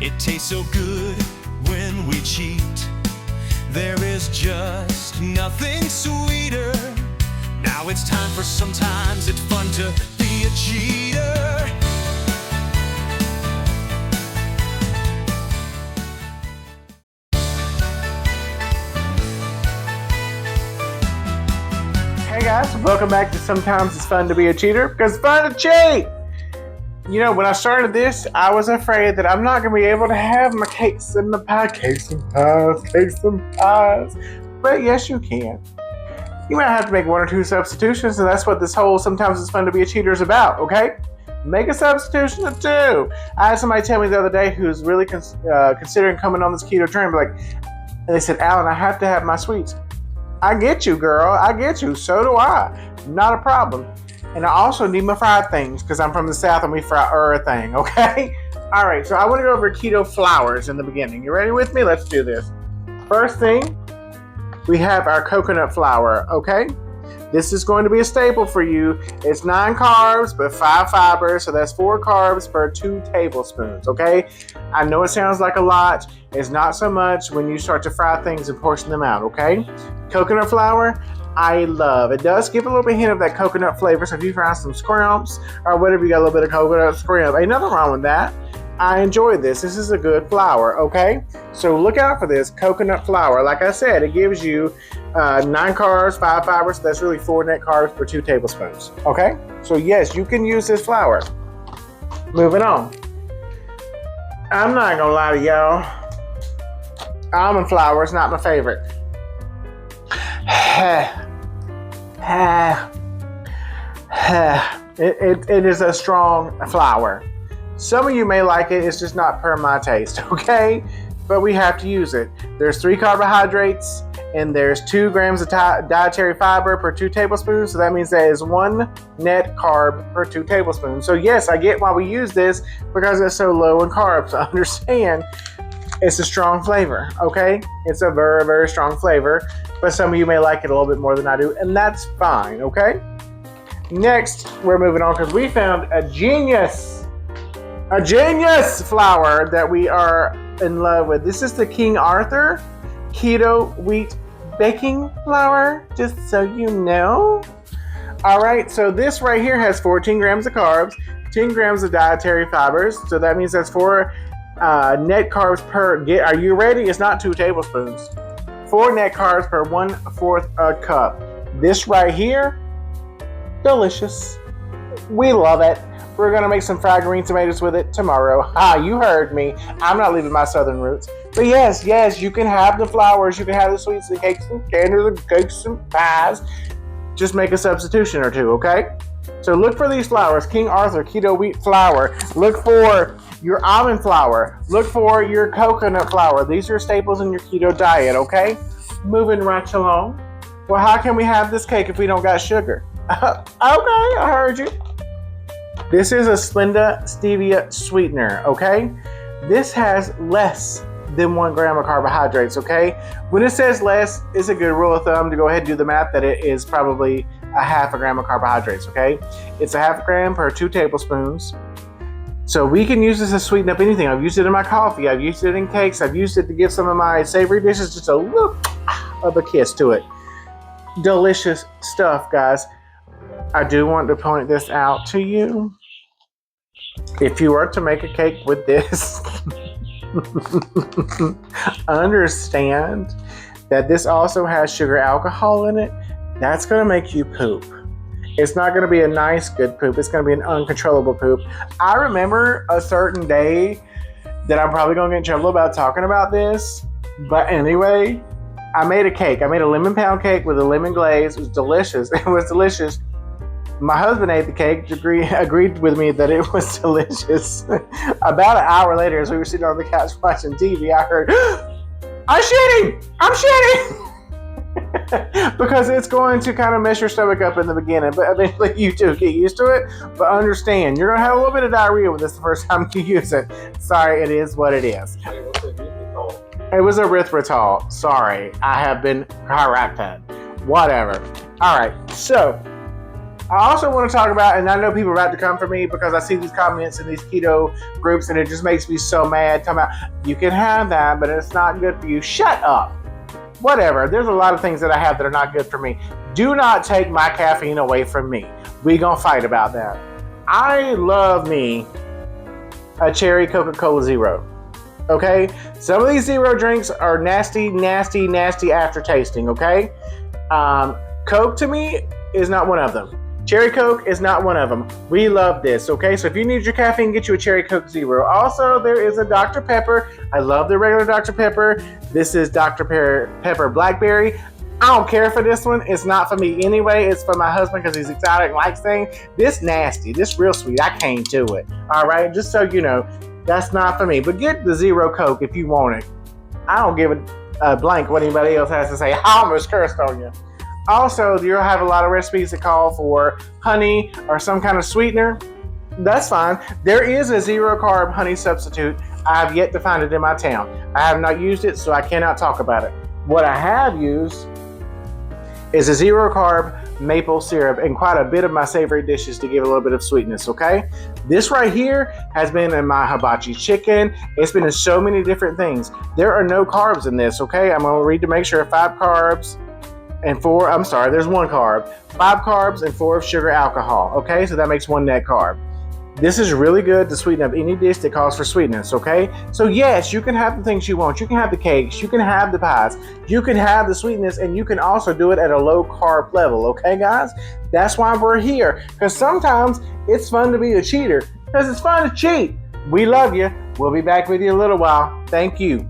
It tastes so good when we cheat. There is just nothing sweeter. Now it's time for sometimes it's fun to be a cheater. Hey guys, welcome back to Sometimes It's Fun to Be a Cheater, because it's fun to cheat! You know, when I started this, I was afraid that I'm not going to be able to have my cakes and cakes and pies. But yes, you can. You might have to make one or two substitutions, and that's what this whole Sometimes It's Fun to Be a Cheater is about, okay? Make a substitution or two. I had somebody tell me the other day who's really considering coming on this keto train, and they said, Alan, I have to have my sweets. I get you, girl. I get you. So do I. Not a problem. And I also need my fried things because I'm from the South and we fry everything, okay? All right, so I want to go over keto flours in the beginning. You ready with me? Let's do this. First thing, we have our coconut flour, okay? This is going to be a staple for you. It's 9 carbs, but 5 fibers, so that's 4 carbs per 2 tablespoons, okay? I know it sounds like a lot. It's not so much when you start to fry things and portion them out, okay? Coconut flour, I love. It does give a little bit hint of that coconut flavor, so if you fry some scrimps or whatever, you got a little bit of coconut scrimp. Ain't nothing wrong with that. I enjoy this. This is a good flour, okay? So look out for this coconut flour. Like I said, it gives you 9 carbs, 5 fibers, so that's really 4 net carbs per 2 tablespoons, okay? So yes, you can use this flour. Moving on. I'm not gonna lie to y'all. Almond flour is not my favorite. It is a strong flour. Some of you may like it, it's just not per my taste, okay? But we have to use it. There's 3 carbohydrates and there's 2 grams of dietary fiber per 2 tablespoons. So that means that is 1 net carb per 2 tablespoons. So yes, I get why we use this because it's so low in carbs. I understand it's a strong flavor, okay? It's a very, very strong flavor. But some of you may like it a little bit more than I do, and that's fine, okay? Next, we're moving on because we found a genius flour that we are in love with. This is the King Arthur Keto Wheat Baking Flour, just so you know. All right, so this right here has 14 grams of carbs, 10 grams of dietary fibers, so that means that's 4 net carbs per, are you ready? It's not 2 tablespoons. 4 net carbs per 1/4 a cup. This right here, delicious. We love it. We're gonna make some fried green tomatoes with it tomorrow. You heard me. I'm not leaving my southern roots. But yes, you can have the flours, you can have the sweets and cakes and candies and cakes and pies. Just make a substitution or two, okay? So look for these flours, King Arthur Keto Wheat Flour. Look for your almond flour. Look for your coconut flour. These are staples in your keto diet, okay? Moving right along. Well, how can we have this cake if we don't got sugar? Okay, I heard you. This is a Splenda stevia sweetener, okay? This has less than 1 gram of carbohydrates, okay? When it says less, it's a good rule of thumb to go ahead and do the math that it is probably a 1/2 gram of carbohydrates, okay? It's a 1/2 gram per 2 tablespoons. So we can use this to sweeten up anything. I've used it in my coffee. I've used it in cakes. I've used it to give some of my savory dishes just a little of a kiss to it. Delicious stuff, guys. I do want to point this out to you. If you were to make a cake with this, understand that this also has sugar alcohol in it. That's going to make you poop. It's not going to be a nice, good poop. It's going to be an uncontrollable poop. I remember a certain day that I'm probably going to get in trouble about talking about this. But anyway, I made a cake. I made a lemon pound cake with a lemon glaze. It was delicious. It was delicious. My husband ate the cake, agreed with me that it was delicious. About an hour later, as we were sitting on the couch watching TV, I heard, I'm shitting! Because it's going to kind of mess your stomach up in the beginning, but eventually you do get used to it. But understand, you're going to have a little bit of diarrhea with this the first time you use it. Sorry, it is what it is. It was erythritol. Sorry, I have been corrected. Whatever. All right, so I also want to talk about, and I know people are about to come for me because I see these comments in these keto groups and it just makes me so mad. Talking about, you can have that, but it's not good for you. Shut up. Whatever. There's a lot of things that I have that are not good for me. Do not take my caffeine away from me. We gonna fight about that. I love me a cherry Coca-Cola Zero. Okay? Some of these zero drinks are nasty, nasty, nasty after tasting, okay? Coke to me is not one of them. Cherry Coke is not one of them. We love this, okay? So if you need your caffeine, get you a Cherry Coke Zero. Also, there is a Dr. Pepper. I love the regular Dr. Pepper. This is Dr. Pepper Blackberry. I don't care for this one. It's not for me anyway. It's for my husband because he's exotic and likes things. This nasty. This real sweet. I can't do it. All right? Just so you know, that's not for me. But get the Zero Coke if you want it. I don't give a blank what anybody else has to say. I almost cursed on you. Also, you'll have a lot of recipes that call for honey or some kind of sweetener. That's fine. There is a zero carb honey substitute. I have yet to find it in my town. I have not used it, so I cannot talk about it. What I have used is a zero carb maple syrup in quite a bit of my savory dishes to give a little bit of sweetness, okay? This right here has been in my hibachi chicken. It's been in so many different things. There are no carbs in this, okay? I'm gonna read to make sure 5 carbs and 4, I'm sorry, there's 1 carb. 5 carbs and 4 of sugar alcohol, okay? So that makes 1 net carb. This is really good to sweeten up any dish that calls for sweetness, okay? So yes, you can have the things you want. You can have the cakes, you can have the pies, you can have the sweetness, and you can also do it at a low carb level, okay guys? That's why we're here, because sometimes it's fun to be a cheater, because it's fun to cheat. We love you. We'll be back with you in a little while. Thank you.